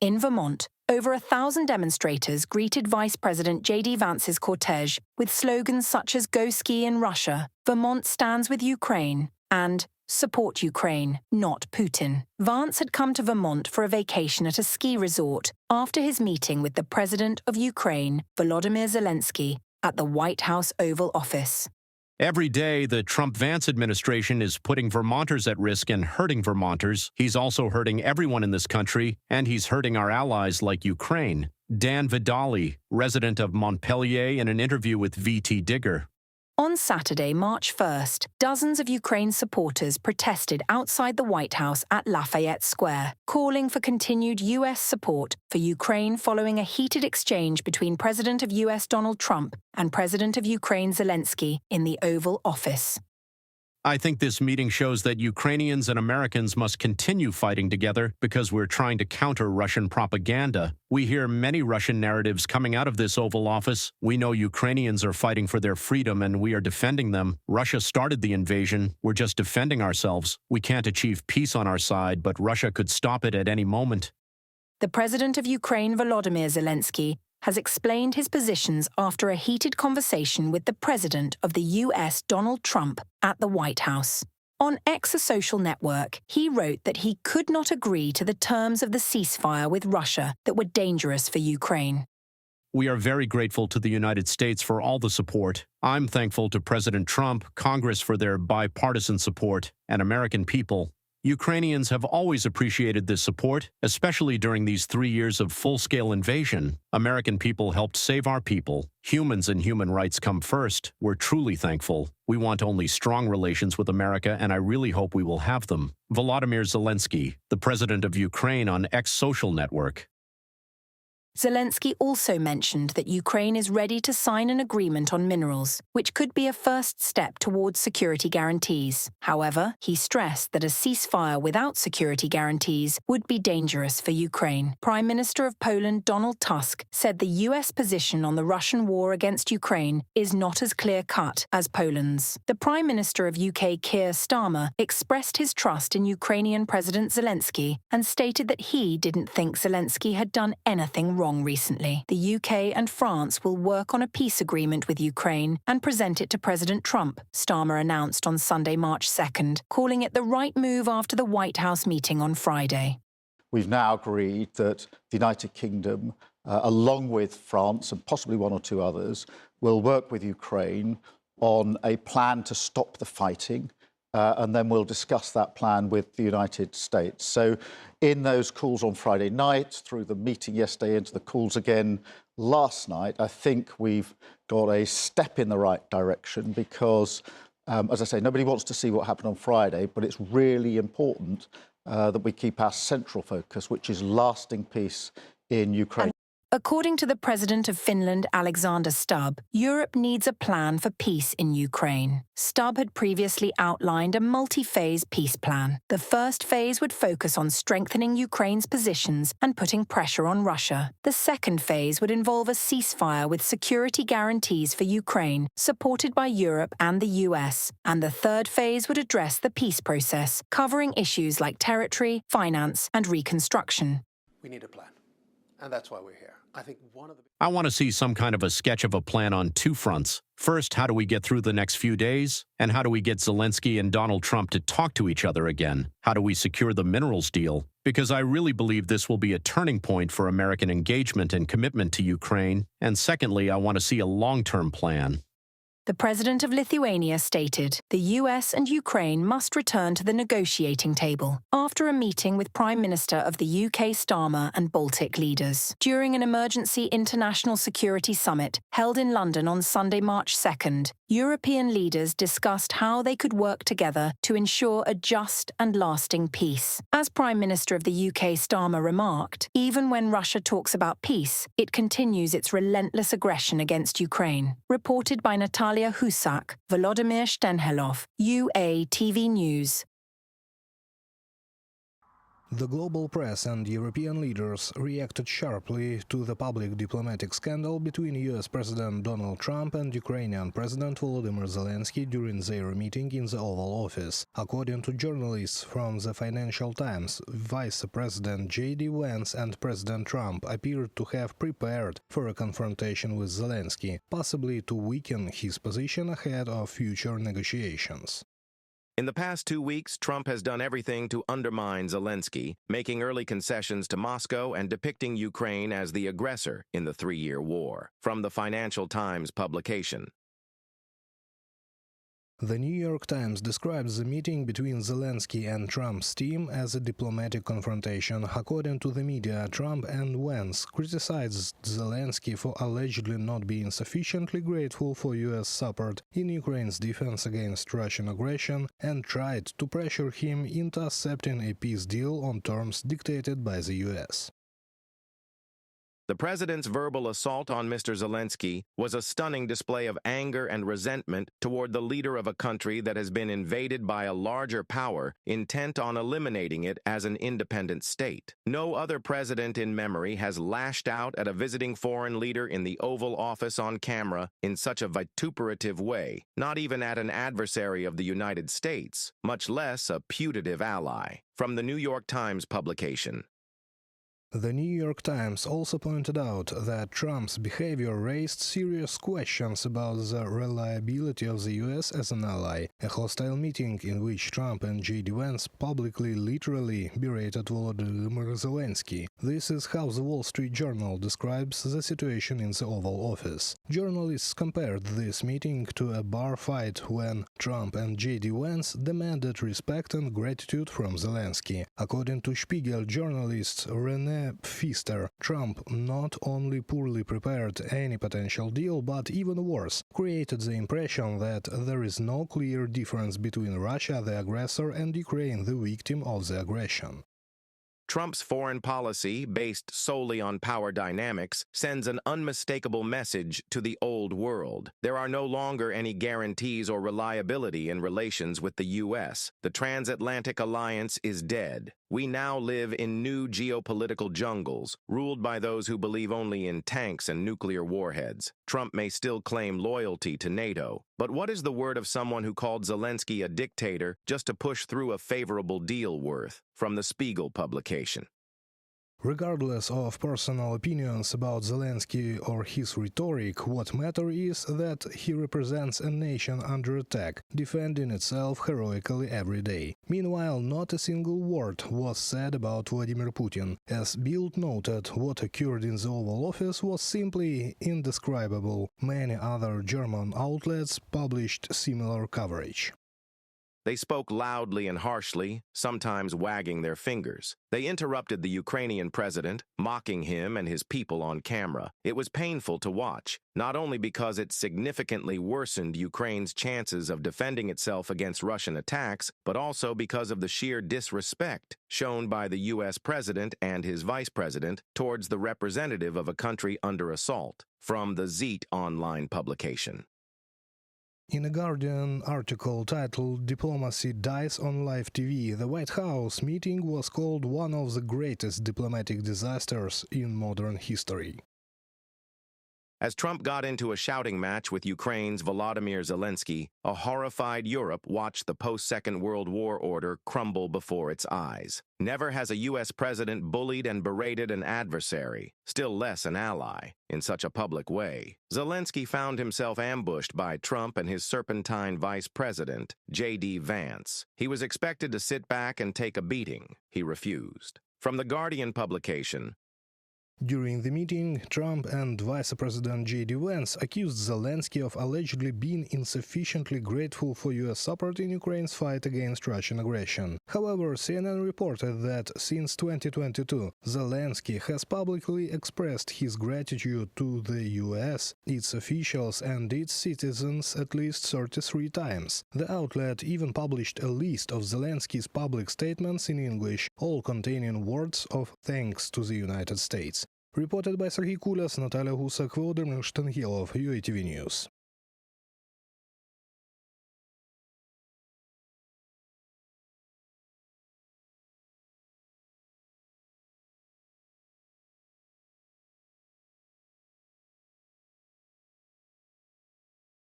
In Vermont, over 1,000 demonstrators greeted Vice President JD Vance's cortege with slogans such as "Go ski in Russia," "Vermont stands with Ukraine," and "Support Ukraine, not Putin." Vance had come to Vermont for a vacation at a ski resort after his meeting with the President of Ukraine, Volodymyr Zelenskyy, at the White House Oval Office. Every day, the Trump-Vance administration is putting Vermonters at risk and hurting Vermonters. He's also hurting everyone in this country, and he's hurting our allies like Ukraine. Dan Vidali, resident of Montpelier, in an interview with VT Digger. On Saturday, March 1st, dozens of Ukraine supporters protested outside the White House at Lafayette Square, calling for continued U.S. support for Ukraine following a heated exchange between President of U.S. Donald Trump and President of Ukraine Zelenskyy in the Oval Office. I think this meeting shows that Ukrainians and Americans must continue fighting together because we're trying to counter Russian propaganda. We hear many Russian narratives coming out of this Oval Office. We know Ukrainians are fighting for their freedom and we are defending them. Russia started the invasion. We're just defending ourselves. We can't achieve peace on our side, but Russia could stop it at any moment. The President of Ukraine, Volodymyr Zelenskyy, has explained his positions after a heated conversation with the President of the U.S., Donald Trump, at the White House. On X, a social network, he wrote that he could not agree to the terms of the ceasefire with Russia that were dangerous for Ukraine. We are very grateful to the United States for all the support. I'm thankful to President Trump, Congress for their bipartisan support, and American people. Ukrainians have always appreciated this support, especially during these 3 years of full-scale invasion. American people helped save our people. Humans and human rights come first. We're truly thankful. We want only strong relations with America, and I really hope we will have them. Volodymyr Zelenskyy, the president of Ukraine, on X social network. Zelenskyy also mentioned that Ukraine is ready to sign an agreement on minerals, which could be a first step towards security guarantees. However, he stressed that a ceasefire without security guarantees would be dangerous for Ukraine. Prime Minister of Poland Donald Tusk said the U.S. position on the Russian war against Ukraine is not as clear-cut as Poland's. The Prime Minister of UK Keir Starmer expressed his trust in Ukrainian President Zelenskyy and stated that he didn't think Zelenskyy had done anything wrong recently. The UK and France will work on a peace agreement with Ukraine and present it to President Trump, Starmer announced on Sunday, March 2nd, calling it the right move after the White House meeting on Friday. We've now agreed that the United Kingdom, along with France and possibly one or two others, will work with Ukraine on a plan to stop the fighting, and then we'll discuss that plan with the United States. So in those calls on Friday night, through the meeting yesterday, into the calls again last night, I think we've got a step in the right direction because, as I say, nobody wants to see what happened on Friday, but it's really important that we keep our central focus, which is lasting peace in Ukraine. According to the President of Finland, Alexander Stubb, Europe needs a plan for peace in Ukraine. Stubb had previously outlined a multi-phase peace plan. The first phase would focus on strengthening Ukraine's positions and putting pressure on Russia. The second phase would involve a ceasefire with security guarantees for Ukraine, supported by Europe and the US. And the third phase would address the peace process, covering issues like territory, finance, and reconstruction. We need a plan, and that's why we're here. I want to see some kind of a sketch of a plan on two fronts. First, how do we get through the next few days? And how do we get Zelenskyy and Donald Trump to talk to each other again? How do we secure the minerals deal? Because I really believe this will be a turning point for American engagement and commitment to Ukraine. And secondly, I want to see a long-term plan. The president of Lithuania stated the US and Ukraine must return to the negotiating table after a meeting with Prime Minister of the UK Starmer and Baltic leaders. During an emergency international security summit held in London on Sunday, March 2nd, European leaders discussed how they could work together to ensure a just and lasting peace. As Prime Minister of the UK Starmer remarked, even when Russia talks about peace, it continues its relentless aggression against Ukraine. Reported by Natalia Husak, Volodymyr Shtenhelov, UATV News. The global press and European leaders reacted sharply to the public diplomatic scandal between US President Donald Trump and Ukrainian President Volodymyr Zelenskyy during their meeting in the Oval Office. According to journalists from the Financial Times, Vice President JD Vance and President Trump appeared to have prepared for a confrontation with Zelenskyy, possibly to weaken his position ahead of future negotiations. In the past 2 weeks, Trump has done everything to undermine Zelenskyy, making early concessions to Moscow and depicting Ukraine as the aggressor in the three-year war. From the Financial Times publication. The New York Times describes the meeting between Zelenskyy and Trump's team as a diplomatic confrontation. According to the media, Trump and Vance criticized Zelenskyy for allegedly not being sufficiently grateful for U.S. support in Ukraine's defense against Russian aggression and tried to pressure him into accepting a peace deal on terms dictated by the U.S. The president's verbal assault on Mr. Zelenskyy was a stunning display of anger and resentment toward the leader of a country that has been invaded by a larger power intent on eliminating it as an independent state. No other president in memory has lashed out at a visiting foreign leader in the Oval Office on camera in such a vituperative way, not even at an adversary of the United States, much less a putative ally. From the New York Times publication. The New York Times also pointed out that Trump's behavior raised serious questions about the reliability of the U.S. as an ally. A hostile meeting in which Trump and JD Vance publicly, literally berated Volodymyr Zelenskyy. This is how the Wall Street Journal describes the situation in the Oval Office. Journalists compared this meeting to a bar fight when Trump and JD Vance demanded respect and gratitude from Zelenskyy. According to Spiegel journalist René Pfister, Trump not only poorly prepared any potential deal, but even worse, created the impression that there is no clear difference between Russia, the aggressor, and Ukraine, the victim of the aggression. Trump's foreign policy, based solely on power dynamics, sends an unmistakable message to the old world. There are no longer any guarantees or reliability in relations with the U.S. The transatlantic alliance is dead. We now live in new geopolitical jungles, ruled by those who believe only in tanks and nuclear warheads. Trump may still claim loyalty to NATO, but what is the word of someone who called Zelenskyy a dictator just to push through a favorable deal worth? From the Spiegel publication. Regardless of personal opinions about Zelenskyy or his rhetoric, what matters is that he represents a nation under attack, defending itself heroically every day. Meanwhile, not a single word was said about Vladimir Putin. As Bild noted, what occurred in the Oval Office was simply indescribable. Many other German outlets published similar coverage. They spoke loudly and harshly, sometimes wagging their fingers. They interrupted the Ukrainian president, mocking him and his people on camera. It was painful to watch, not only because it significantly worsened Ukraine's chances of defending itself against Russian attacks, but also because of the sheer disrespect shown by the U.S. president and his vice president towards the representative of a country under assault. From the Zit online publication. In a Guardian article titled "Diplomacy Dies on Live TV," the White House meeting was called one of the greatest diplomatic disasters in modern history. As Trump got into a shouting match with Ukraine's Volodymyr Zelenskyy, a horrified Europe watched the post-Second World War order crumble before its eyes. Never has a U.S. president bullied and berated an adversary, still less an ally, in such a public way. Zelenskyy found himself ambushed by Trump and his serpentine vice president, JD Vance. He was expected to sit back and take a beating. He refused. From the Guardian publication. During the meeting, Trump and Vice President JD Vance accused Zelenskyy of allegedly being insufficiently grateful for U.S. support in Ukraine's fight against Russian aggression. However, CNN reported that since 2022, Zelenskyy has publicly expressed his gratitude to the U.S., its officials, and its citizens at least 33 times. The outlet even published a list of Zelenskyy's public statements in English, all containing words of thanks to the United States. Reported by Sergey Kulas, Natalia Husak, Volodymyr Shtengilov, UATV News.